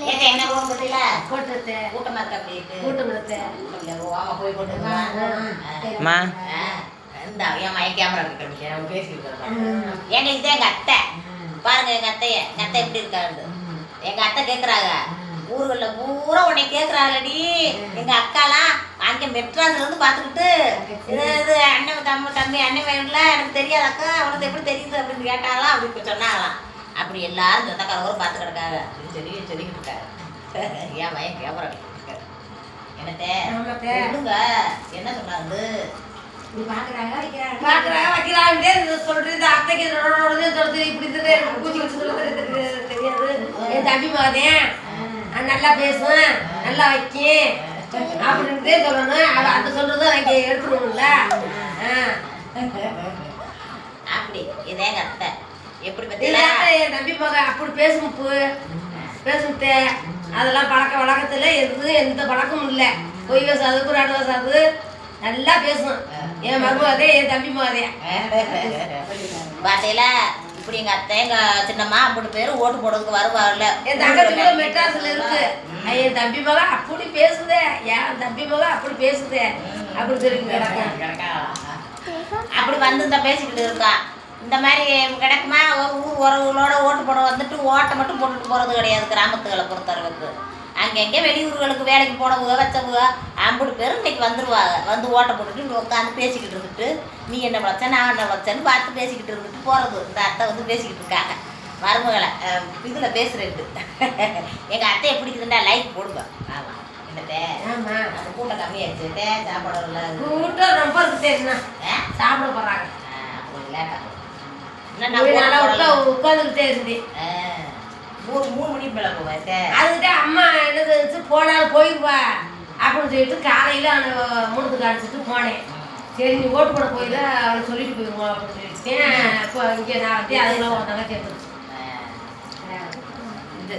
ஏங்க என்ன போன் போட்டீல போட்டுட்டே கூட்டமா இருக்க அப்படி கூட்டம்ல ஆமா போய் போட்டுமா அம்மா இந்த என் மைக் கேமரா இருக்கு நான் பேசிட்டு இருக்கேன் ஏங்க இதே எங்க அத்தை பாருங்க எங்க அத்தை எப்படி இருக்காங்க எங்க அத்தை கேக்குறாங்க ஊர்கள்ல பூரா உன்னை கேக்குறாங்கடி எங்க அக்காலாம் அங்க மெட்ராஸ்ல இருந்து பாத்துக்கிட்டு இது அண்ணன் தம்பி அண்ணன் வேணும்ல எனக்கு தெரியாது அக்கா அவனுக்கு எப்படி தெரியுது அப்படின்னு கேட்டாங்களாம் அப்படி சொன்னாங்களாம் அப்படி எல்லாரும் சொந்தக்காரவரும் பார்த்து கிடக்காங்க சொல்லிக்கிட்டு இருக்காங்க ஏன் மையம் கேமரா என்னத்தே என்ன சொன்னாங்க தம்பி மகன் நல்லா பேசுவேன் நல்லா வைக்கேன் அப்படின்ட்டே சொல்லணும் அந்த சொல்றது அங்கே எடுத்துக்கணும்ல அப்படி இதே அத்தை எப்படி என் தம்பி மகன் அப்படி பேசுமுட்டு அதெல்லாம் வழக்கத்துல எந்த பழக்கமும் இல்லை பொய் பேசாது புராட்டு பேசாது நல்லா பேசும் என் மருமகதே என் தம்பி மகதே பாத்தையில இப்படி எங்க அத்தை எங்க சின்னம்மா அப்படி பேரு ஓட்டு போடுறதுக்கு வருவார்ல என் தங்கச்சி மெட்ராஸ்ல இருக்கு என் தம்பி மகன் அப்படி பேசுதே என் தம்பி மகன் அப்படி பேசுதே அப்படி சொல்லி அப்படி வந்து இந்த பேசிக்கிட்டு இருக்கா இந்த மாதிரி கிடக்குமா ஒருவரோட ஓட்டு போட வந்துட்டு ஓட்டை மட்டும் போட்டுட்டு போறது கிடையாது கிராமத்துகளை பொறுத்தளவுக்கு அங்கங்கே வெளியூர்களுக்கு வேலைக்கு போனவங்க வச்சவங்க ஐம்பது பேர் இன்னைக்கு வந்துடுவாங்க வந்து ஓட்டை போட்டுட்டு உட்காந்து பேசிக்கிட்டு இருந்துட்டு நீ என்ன வச்ச நான் என்ன வச்சேன்னு பார்த்து பேசிக்கிட்டு இருந்துட்டு போகிறது இந்த அத்தை வந்து பேசிக்கிட்டு இருக்காங்க மருமகளை இதில் பேசுகிறேன்ட்டு எங்கள் அத்தையை பிடிக்குதுண்டா லைக் போடுங்க ஆமாம் என்னத்தே அந்த கூட்டம் கம்மியாகிடுச்சு சாப்பாடு கூட்டம் ரொம்ப இருக்குதே சாப்பிட போகிறாங்க லேட்டாக உட்காந்துக்கிட்டே இருந்து 3 மணிக்கு மேலே போவேன் அதுக்கிட்ட அம்மா என்ன போனாலும் போயிடுவா அப்படின்னு சொல்லிட்டு காலையில் அவனை முழுத்து அடிச்சுட்டு போனேன் சரி நீ ஓட்டு போட போயில அவனை சொல்லிட்டு போயிடுவோம் அப்படின்னு சொல்லிட்டு இப்போ இங்கே நான் வந்து அதெல்லாம் ஒரு தங்கச்சி இது